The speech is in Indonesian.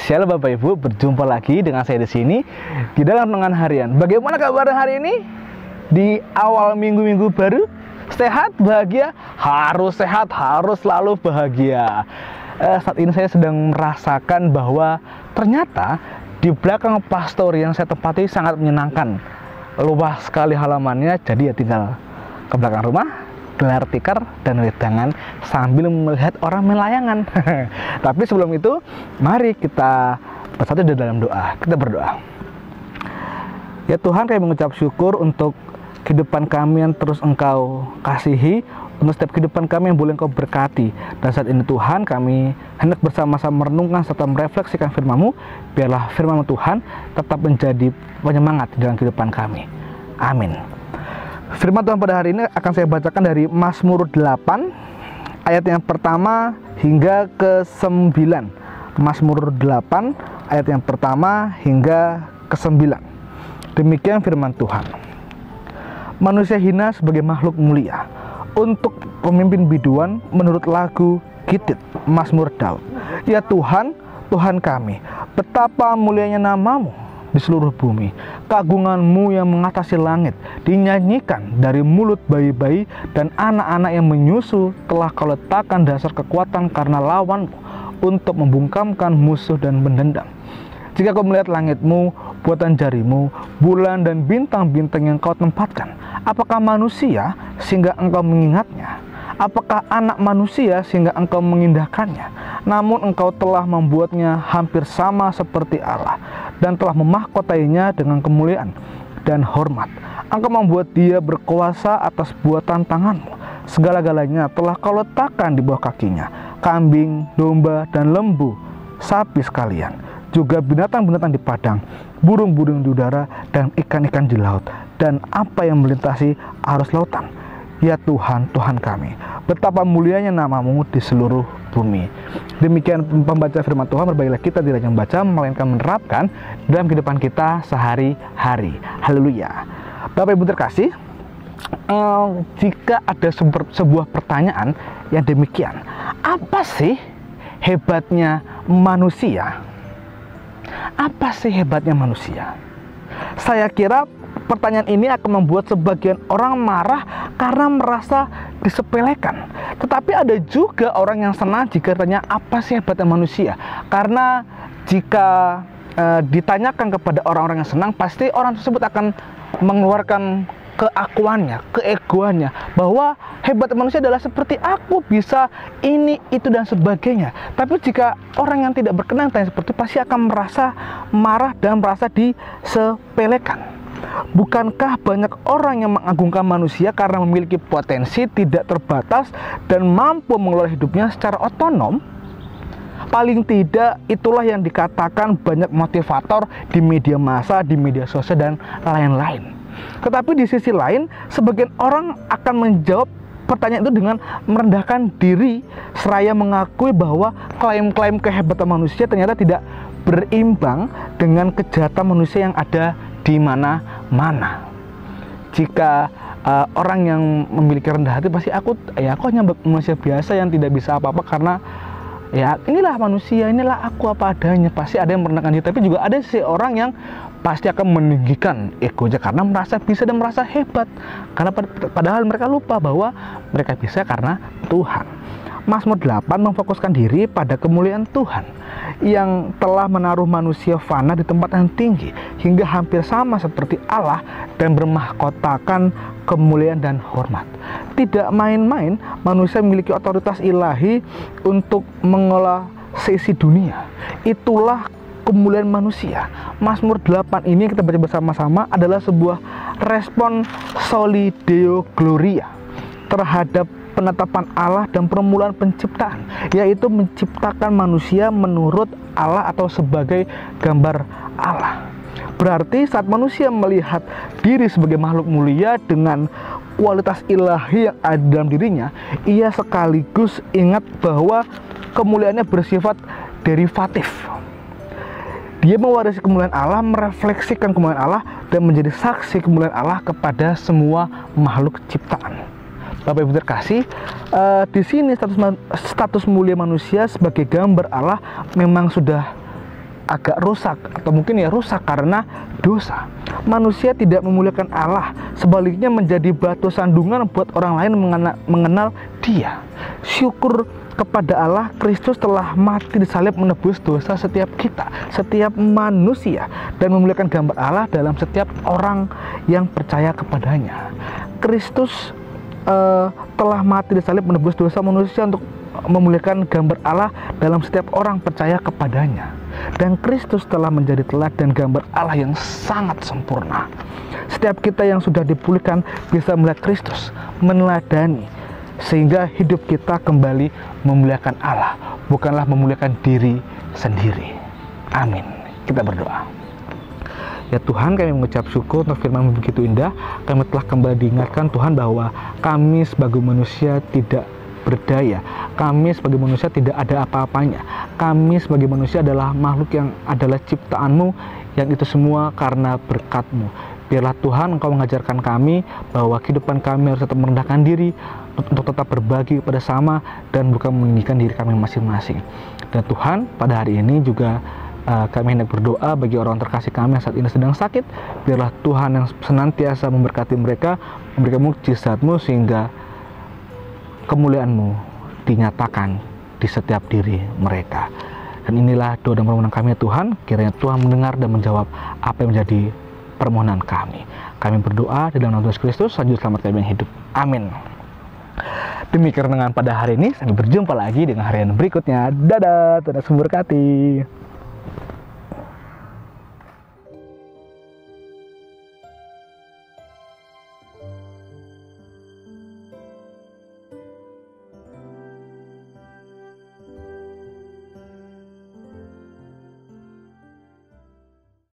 Shalom Bapak Ibu, berjumpa lagi dengan saya di sini di dalam renungan harian. Bagaimana kabar hari ini? Di awal minggu-minggu baru, sehat, bahagia, harus sehat, harus selalu bahagia. Saat ini saya sedang merasakan bahwa ternyata di belakang pastor yang saya tempati sangat menyenangkan. Luas sekali halamannya, jadi ya tinggal ke belakang rumah, gelar tikar dan wedangan sambil melihat orang main layangan. Tapi sebelum itu, mari kita bersatu di dalam doa. Kita berdoa. Ya Tuhan, kami mengucap syukur untuk kehidupan kami yang terus Engkau kasihi, untuk setiap kehidupan kami yang boleh Engkau berkati. Dan saat ini Tuhan, kami hendak bersama-sama merenungkan serta merefleksikan firman-Mu. Biarlah firman Tuhan tetap menjadi penyemangat di dalam kehidupan kami. Amin. Firman Tuhan pada hari ini akan saya bacakan dari Mazmur 8 ayat yang pertama hingga ke-9. Mazmur 8 ayat yang pertama hingga ke-9. Demikian firman Tuhan. Manusia hina sebagai makhluk mulia, untuk pemimpin biduan menurut lagu Gitit, Mazmur Daud. Ya Tuhan, Tuhan kami, betapa mulianya nama-Mu di seluruh bumi. Keagungan-Mu yang mengatasi langit dinyanyikan dari mulut bayi-bayi dan anak-anak yang menyusu. Telah Kau letakkan dasar kekuatan karena lawan-Mu, untuk membungkamkan musuh dan mendendam. Jika Kau melihat langit-Mu, buatan jari-Mu, bulan dan bintang-bintang yang Kau tempatkan, apakah manusia sehingga Engkau mengingatnya? Apakah anak manusia sehingga Engkau mengindahkannya? Namun Engkau telah membuatnya hampir sama seperti Allah, dan telah memahkotainya dengan kemuliaan dan hormat. Engkau membuat dia berkuasa atas buatan tangan-Mu. Segala-galanya telah Kau letakkan di bawah kakinya, kambing, domba, dan lembu, sapi sekalian, juga binatang-binatang di padang, burung-burung di udara, dan ikan-ikan di laut, dan apa yang melintasi arus lautan. Ya Tuhan, Tuhan kami, betapa mulianya nama-Mu di seluruh bumi. Demikian pembaca firman Tuhan. Berbahagialah kita tidak hanya membaca, melainkan menerapkan dalam kehidupan kita sehari-hari. Haleluya. Bapak Ibu terkasih, jika ada sebuah pertanyaan yang demikian, apa sih hebatnya manusia? Apa sih hebatnya manusia? Saya kira pertanyaan ini akan membuat sebagian orang marah karena merasa disepelekan. Tetapi ada juga orang yang senang jika ditanya apa sih hebatnya manusia. Karena jika ditanyakan kepada orang-orang yang senang, pasti orang tersebut akan mengeluarkan keakuannya, keegoannya, bahwa hebat manusia adalah seperti aku, bisa ini, itu, dan sebagainya. Tapi jika orang yang tidak berkenan tanya seperti itu, pasti akan merasa marah dan merasa disepelekan. Bukankah banyak orang yang mengagungkan manusia karena memiliki potensi tidak terbatas dan mampu mengelola hidupnya secara otonom? Paling tidak itulah yang dikatakan banyak motivator di media massa, di media sosial, dan lain-lain. Tetapi di sisi lain, sebagian orang akan menjawab pertanyaan itu dengan merendahkan diri, seraya mengakui bahwa klaim-klaim kehebatan manusia ternyata tidak berimbang dengan kejahatan manusia yang ada di mana-mana. Jika orang yang memiliki rendah hati, pasti aku hanya manusia biasa yang tidak bisa apa-apa, karena ya inilah manusia, inilah aku apa adanya. Pasti ada yang merendahkan diri. Tapi juga ada seorang yang pasti akan meninggikan egonya karena merasa bisa dan merasa hebat, karena padahal mereka lupa bahwa mereka bisa karena Tuhan. Mazmur 8 memfokuskan diri pada kemuliaan Tuhan yang telah menaruh manusia fana di tempat yang tinggi hingga hampir sama seperti Allah dan bermahkotakan kemuliaan dan hormat. Tidak main-main, manusia memiliki otoritas ilahi untuk mengelola seisi dunia. Itulah kemuliaan manusia. Mazmur 8 ini kita baca bersama-sama adalah sebuah respon soli deo gloria terhadap penetapan Allah dan permulaan penciptaan, yaitu menciptakan manusia menurut Allah atau sebagai gambar Allah. Berarti saat manusia melihat diri sebagai makhluk mulia dengan kualitas ilahi yang ada dalam dirinya, ia sekaligus ingat bahwa kemuliaannya bersifat derivatif. Dia mewarisi kemuliaan Allah, merefleksikan kemuliaan Allah, dan menjadi saksi kemuliaan Allah kepada semua makhluk ciptaan. Bapak Ibu terkasih, di sini status mulia manusia sebagai gambar Allah memang sudah agak rusak, atau mungkin ya rusak karena dosa. Manusia tidak memuliakan Allah, sebaliknya menjadi batu sandungan buat orang lain mengenal Dia. Syukur kepada Allah, Kristus telah mati di salib menebus dosa setiap kita, setiap manusia, dan memuliakan gambar Allah dalam setiap orang yang percaya kepadanya. Kristus telah mati di salib menebus dosa manusia untuk memuliakan gambar Allah dalam setiap orang percaya kepadanya. Dan Kristus telah menjadi teladan gambar Allah yang sangat sempurna. Setiap kita yang sudah dipulihkan bisa melihat Kristus, meneladani, sehingga hidup kita kembali memuliakan Allah, bukanlah memuliakan diri sendiri. Amin. Kita berdoa. Ya Tuhan, kami mengucap syukur untuk firman begitu indah. Kami telah kembali diingatkan Tuhan bahwa kami sebagai manusia tidak berdaya. Kami sebagai manusia tidak ada apa-apanya. Kami sebagai manusia adalah makhluk yang adalah ciptaan-Mu, yang itu semua karena berkat-Mu. Biarlah Tuhan Engkau mengajarkan kami bahwa kehidupan kami harus tetap merendahkan diri, untuk tetap berbagi kepada sama, dan bukan meninggikan diri kami masing-masing. Dan Tuhan, pada hari ini juga kami hendak berdoa bagi orang terkasih kami yang saat ini sedang sakit. Biarlah Tuhan yang senantiasa memberkati mereka, memberikan mukjizat-Mu sehingga kemuliaan-Mu dinyatakan di setiap diri mereka. Dan inilah doa dan permohonan kami ya Tuhan. Kiranya Tuhan mendengar dan menjawab apa yang menjadi permohonan kami. Kami berdoa di dalam nama Yesus Kristus, Juru Selamat kami yang hidup. Amin. Demikian renungan pada hari ini. Sampai berjumpa lagi dengan harian berikutnya. Dadah, Tuhan Yesus memberkati.